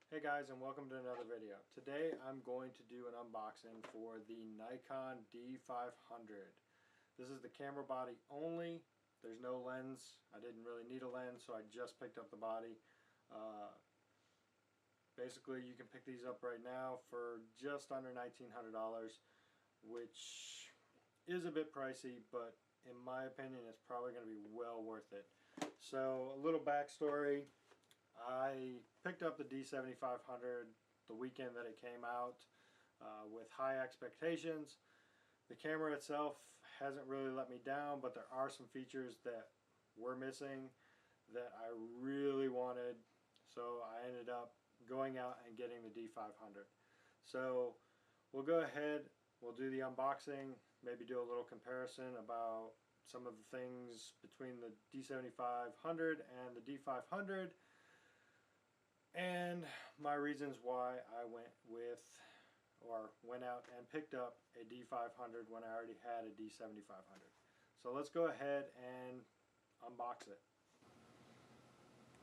Hey guys, and welcome to another video. Today I'm going to do an unboxing for the Nikon D500. This is the camera body only. There's no lens. I didn't really need a lens, so I just picked up the body. Basically, you can pick these up right now for just under $1,900, which is a bit pricey, but in my opinion, it's probably going to be well worth it. So, a little backstory. I picked up the D7500 the weekend that it came out with high expectations. The camera itself hasn't really let me down, but there are some features that were missing that I really wanted, so I ended up going out and getting the D500. So we'll go ahead, we'll do the unboxing, maybe do a little comparison about some of the things between the D7500 and the D500, and my reasons why I went out and picked up a D500 when I already had a D7500. So let's go ahead and unbox it.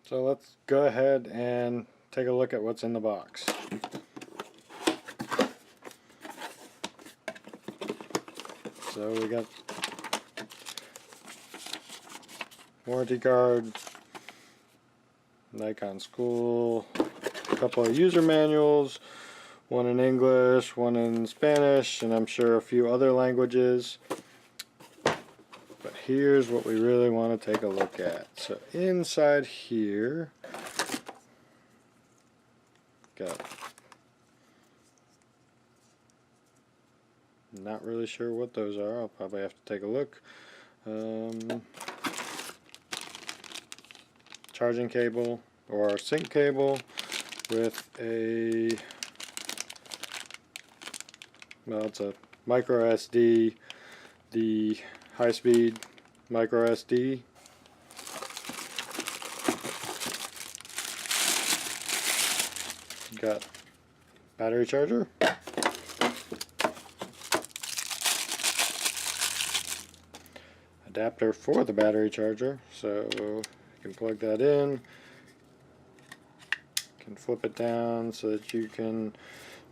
So let's go ahead and take a look at what's in the box. So we got warranty card, Nikon school, a couple of user manuals, one in English, one in Spanish, and I'm sure a few other languages. But here's what we really want to take a look at. So inside here, got, not really sure what those are. I'll probably have to take a look. Charging cable or sync cable with a, well, it's a micro SD, the high-speed micro SD. Got battery charger, adapter for the battery charger, so you can plug that in, you can flip it down so that you can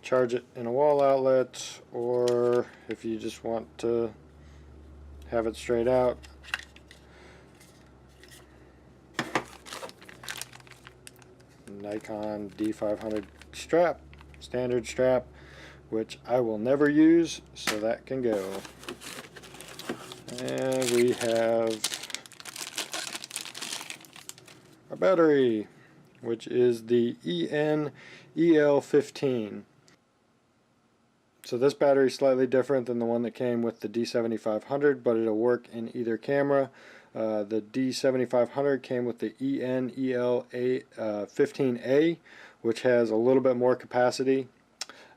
charge it in a wall outlet, or if you just want to have it straight out, Nikon D500 strap, standard strap, which I will never use, so that can go. And we have a battery, which is the EL15. So this battery is slightly different than the one that came with the D7500, but it'll work in either camera. The D7500 came with the EL15A, which has a little bit more capacity,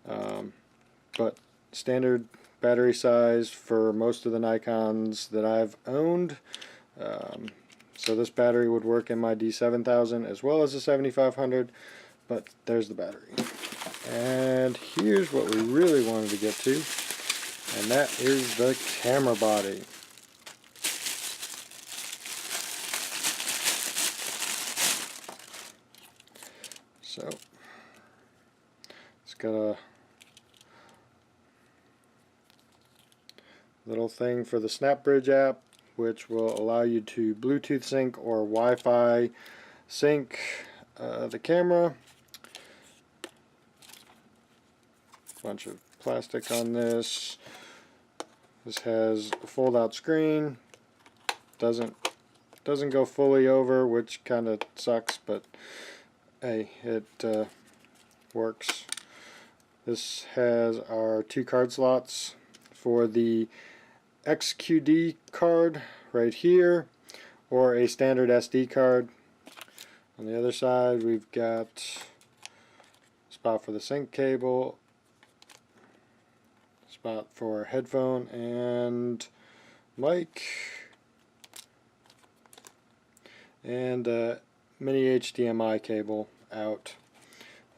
but standard battery size for most of the Nikons that I've owned. So this battery would work in my D7000 as well as the 7500, but there's the battery. And here's what we really wanted to get to, and that is the camera body. So it's got a little thing for the SnapBridge app, which will allow you to Bluetooth sync or Wi-Fi sync the camera. Bunch of plastic on this. This has a fold-out screen. Doesn't go fully over, which kind of sucks, but hey, it works. This has our 2 card slots for the XQD card right here, or a standard SD card. On the other side, we've got a spot for the sync cable, spot for headphone and mic, and a mini HDMI cable out.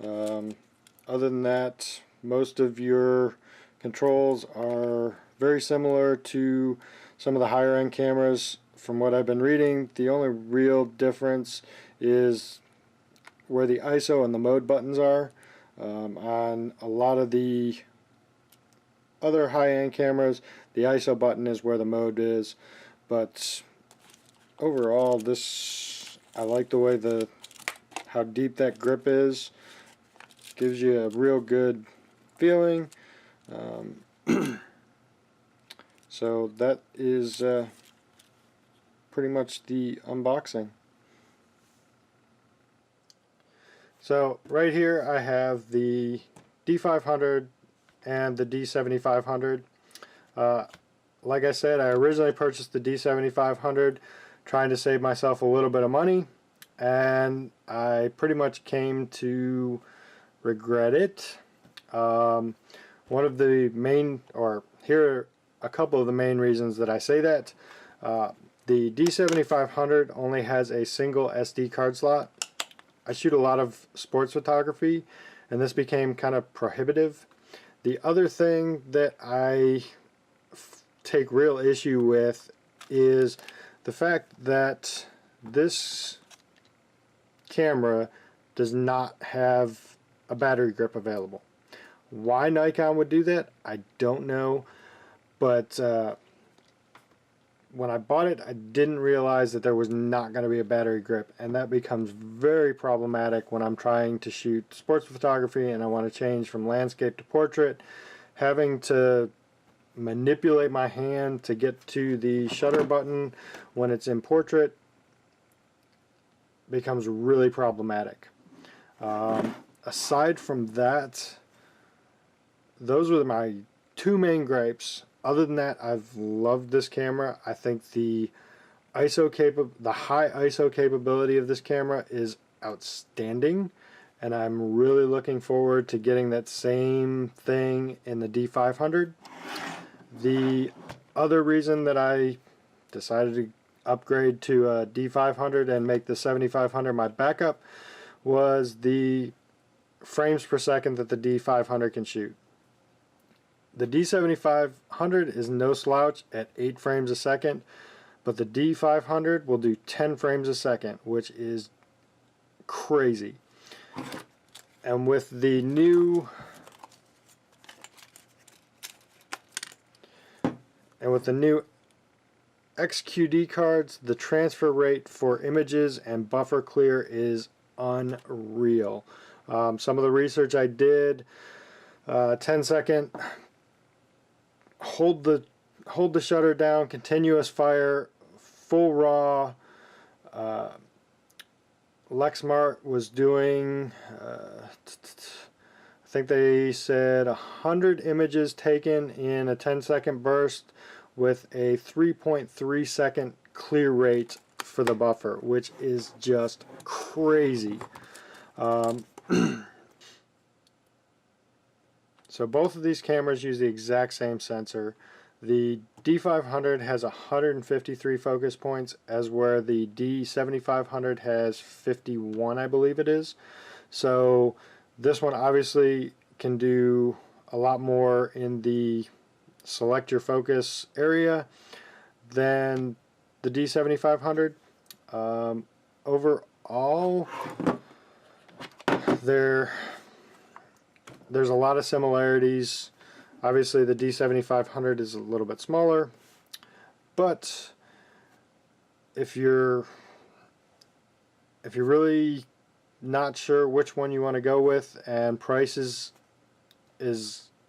Other than that, most of your controls are very similar to some of the higher end cameras from what I've been reading. The only real difference is where the ISO and the mode buttons are. On a lot of the other high-end cameras, the ISO button is where the mode is, but overall I like the way how deep that grip is. Gives you a real good feeling. So that is pretty much the unboxing. So right here I have the D500 and the D7500. Like I said, I originally purchased the D7500 trying to save myself a little bit of money, and I pretty much came to regret it. One of the main, or here are a couple of the main reasons that I say that. The D7500 only has a single SD card slot. I shoot a lot of sports photography, and this became kind of prohibitive. The other thing that I take real issue with is the fact that this camera does not have a battery grip available. Why Nikon would do that, I don't know, but when I bought it, I didn't realize that there was not going to be a battery grip, and that becomes very problematic when I'm trying to shoot sports photography and I want to change from landscape to portrait. Having to manipulate my hand to get to the shutter button when it's in portrait becomes really problematic. Aside from that, those were my two main gripes. Other than that, I've loved this camera. I think the high ISO capability of this camera is outstanding, and I'm really looking forward to getting that same thing in the D500. The other reason that I decided to upgrade to a D500 and make the 7500 my backup was the frames per second that the D500 can shoot. The D7500 is no slouch at 8 frames a second, but the D500 will do 10 frames a second, which is crazy. And with the new XQD cards, the transfer rate for images and buffer clear is unreal. Some of the research I did, 10-second hold the shutter down, continuous fire, full raw. Lexmark was doing I think they said 100 images taken in a 10-second burst with a 3.3 second clear rate for the buffer, which is just crazy. So both of these cameras use the exact same sensor. The D500 has 153 focus points, as where the D7500 has 51, I believe it is. So this one obviously can do a lot more in the select your focus area than the D7500. Overall, there's a lot of similarities. Obviously the D7500 is a little bit smaller, but if you're really not sure which one you want to go with, and price is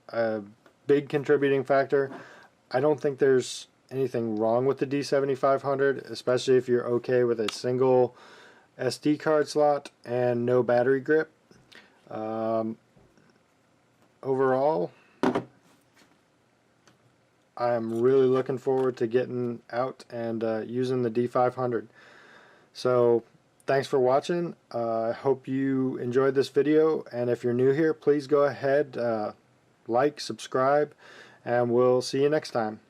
a big contributing factor, I don't think there's anything wrong with the D7500, especially if you're okay with a single SD card slot and no battery grip. Overall, I'm really looking forward to getting out and using the D500. So thanks for watching. I hope you enjoyed this video, and if you're new here, please go ahead, like, subscribe, and we'll see you next time.